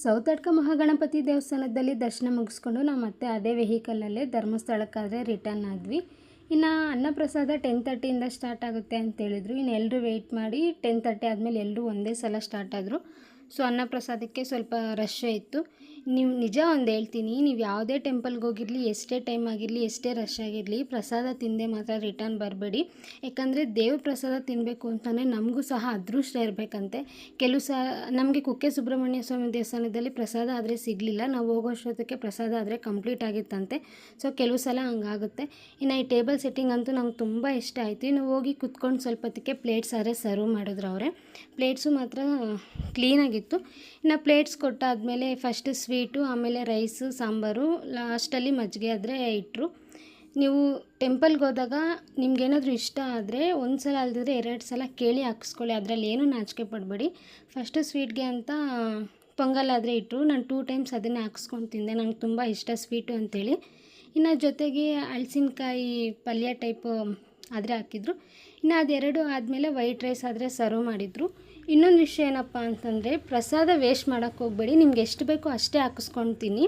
ಸೌತಡ್ಕ ಮಹಾಗಣಪತಿ ದೇವಸ್ಥಾನದಲ್ಲಿ ದರ್ಶನ ಮುಗಿಸ್ಕೊಂಡು ನಾವು ಮತ್ತೆ ಅದೇ ವೆಹಿಕಲಲ್ಲೇ ಧರ್ಮಸ್ಥಳಕ್ಕಾದರೆ ರಿಟರ್ನ್ ಆದ್ವಿ. ಇನ್ನು ಅನ್ನಪ್ರಸಾದ 10:30ಇಂದ ಸ್ಟಾರ್ಟ್ ಆಗುತ್ತೆ ಅಂತೇಳಿದ್ರು. ಇನ್ನು ಎಲ್ಲರೂ ವೆಯ್ಟ್ ಮಾಡಿ 10:30 ಆದಮೇಲೆ ಎಲ್ಲರೂ ಒಂದೇ ಸಲ ಸ್ಟಾರ್ಟ್ ಆದರು. ಸೊ ಅನ್ನಪ್ರಸಾದಕ್ಕೆ ಸ್ವಲ್ಪ ರಶ್ ಇತ್ತು. ನೀವು ನಿಜ ಒಂದು ಹೇಳ್ತೀನಿ, ನೀವು ಯಾವುದೇ ಟೆಂಪಲ್ಗೆ ಹೋಗಿರಲಿ, ಎಷ್ಟೇ ಟೈಮ್ ಆಗಿರಲಿ, ಎಷ್ಟೇ ರಶ್ ಆಗಿರಲಿ, ಪ್ರಸಾದ ತಿಂದೆ ಮಾತ್ರ ರಿಟರ್ನ್ ಬರಬೇಡಿ. ಯಾಕಂದರೆ ದೇವ್ರ ಪ್ರಸಾದ ತಿನ್ನಬೇಕು ಅಂತಲೇ ನಮಗೂ ಸಹ ಅದೃಷ್ಟ ಇರಬೇಕಂತೆ. ಕೆಲವು ಸಹ ನಮಗೆ ಕುಕ್ಕೆ ಸುಬ್ರಹ್ಮಣ್ಯ ಸ್ವಾಮಿ ದೇವಸ್ಥಾನದಲ್ಲಿ ಪ್ರಸಾದ ಆದರೆ ಸಿಗಲಿಲ್ಲ, ನಾವು ಹೋಗೋಷ್ಟೊತ್ತಿಗೆ ಪ್ರಸಾದ ಆದರೆ ಕಂಪ್ಲೀಟ್ ಆಗಿತ್ತಂತೆ. ಸೊ ಕೆಲವು ಸಲ ಹಂಗಾಗುತ್ತೆ. ಇನ್ನು ಈ ಟೇಬಲ್ ಸೆಟ್ಟಿಂಗ್ ಅಂತೂ ನಂಗೆ ತುಂಬ ಇಷ್ಟ ಆಯಿತು. ಇನ್ನು ಹೋಗಿ ಕುತ್ಕೊಂಡು ಸ್ವಲ್ಪ ಹೊತ್ತಿಗೆ ಪ್ಲೇಟ್ಸ್ ಆದರೆ ಸರ್ವ್ ಮಾಡಿದ್ರು ಅವರೇ. ಪ್ಲೇಟ್ಸು ಮಾತ್ರ ಕ್ಲೀನಾಗಿತ್ತು. ಇನ್ನು ಪ್ಲೇಟ್ಸ್ ಕೊಟ್ಟಾದಮೇಲೆ ಫಸ್ಟ್ ಸ್ವೀಟು, ಆಮೇಲೆ ರೈಸು, ಸಾಂಬಾರು, ಲಾಸ್ಟಲ್ಲಿ ಮಜ್ಜಿಗೆ ಆದರೆ ಇಟ್ಟರು. ನೀವು ಟೆಂಪಲ್ಗೆ ಹೋದಾಗ ನಿಮ್ಗೇನಾದರೂ ಇಷ್ಟ ಆದರೆ ಒಂದು ಸಲ ಅಲ್ದಿದ್ರೆ 2 ಸಲ ಕೇಳಿ ಹಾಕಿಸ್ಕೊಳ್ಳಿ, ಅದರಲ್ಲಿ ಏನೂ ನಾಚಿಕೆ ಪಡಬೇಡಿ. ಫಸ್ಟು ಸ್ವೀಟ್ಗೆ ಅಂತ ಪೊಂಗಲ್ ಆದರೆ ಇಟ್ಟರು. ನಾನು 2 ಟೈಮ್ಸ್ ಅದನ್ನೇ ಹಾಕಿಸ್ಕೊಂಡು ತಿಂದೆ, ನಂಗೆ ತುಂಬ ಇಷ್ಟ ಸ್ವೀಟು ಅಂಥೇಳಿ. ಇನ್ನು ಜೊತೆಗೆ ಹಲಸಿನಕಾಯಿ ಪಲ್ಯ ಟೈಪು ಆದರೆ ಹಾಕಿದ್ರು. ಇನ್ನು ಅದೆರಡು ಆದಮೇಲೆ ವೈಟ್ ರೈಸ್ ಆದರೆ ಸರ್ವ್ ಮಾಡಿದರು. ಇನ್ನೊಂದು ವಿಷಯ ಏನಪ್ಪ ಅಂತಂದರೆ, ಪ್ರಸಾದ ವೇಸ್ಟ್ ಮಾಡೋಕ್ಕೆ ಹೋಗಬೇಡಿ. ನಿಮ್ಗೆ ಎಷ್ಟು ಬೇಕೋ ಅಷ್ಟೇ ಹಾಕಿಸ್ಕೊಂಡು ತಿನ್ನಿ.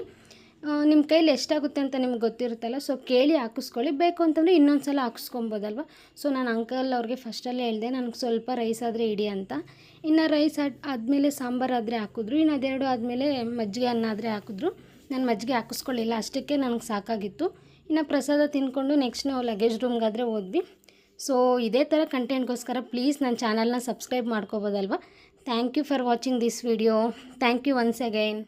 ನಿಮ್ಮ ಕೈಲಿ ಎಷ್ಟಾಗುತ್ತೆ ಅಂತ ನಿಮ್ಗೆ ಗೊತ್ತಿರುತ್ತಲ್ಲ, ಸೊ ಕೇಳಿ ಹಾಕಿಸ್ಕೊಳ್ಳಿ. ಬೇಕು ಅಂತಂದರೆ ಇನ್ನೊಂದು ಸಲ ಹಾಕಿಸ್ಕೊಬೋದಲ್ವ. ಸೊ ನಾನು ಅಂಕಲ್ ಅವ್ರಿಗೆ ಫಸ್ಟಲ್ಲೇ ಹೇಳಿದೆ, ನನಗೆ ಸ್ವಲ್ಪ ರೈಸ್ ಆದರೆ ಇಡಿ ಅಂತ. ಇನ್ನು ರೈಸ್ ಆದಮೇಲೆ ಸಾಂಬಾರು ಆದರೆ ಹಾಕಿದ್ರು. ಇನ್ನು ಅದೆರಡು ಆದಮೇಲೆ ಮಜ್ಜಿಗೆ ಅನ್ನ ಆದರೆ ಹಾಕಿದ್ರು. ನಾನು ಮಜ್ಜಿಗೆ ಹಾಕಿಸ್ಕೊಳ್ಳಿಲ್ಲ, ಅಷ್ಟಕ್ಕೆ ನನಗೆ ಸಾಕಾಗಿತ್ತು. ಇನ್ನು ಪ್ರಸಾದ ತಿಂದ್ಕೊಂಡು ನೆಕ್ಸ್ಟ್ ನಾವು ಲಗೇಜ್ ರೂಮ್ಗಾದರೆ ಹೋದ್ವಿ. ಸೊ ಇದೇ ಥರ ಕಂಟೆಂಟ್ಗೋಸ್ಕರ ಪ್ಲೀಸ್ ನನ್ನ ಚಾನಲ್ನ ಸಬ್ಸ್ಕ್ರೈಬ್ ಮಾಡ್ಕೋಬೋದಲ್ವ. Thank you for watching this video. Thank you once again.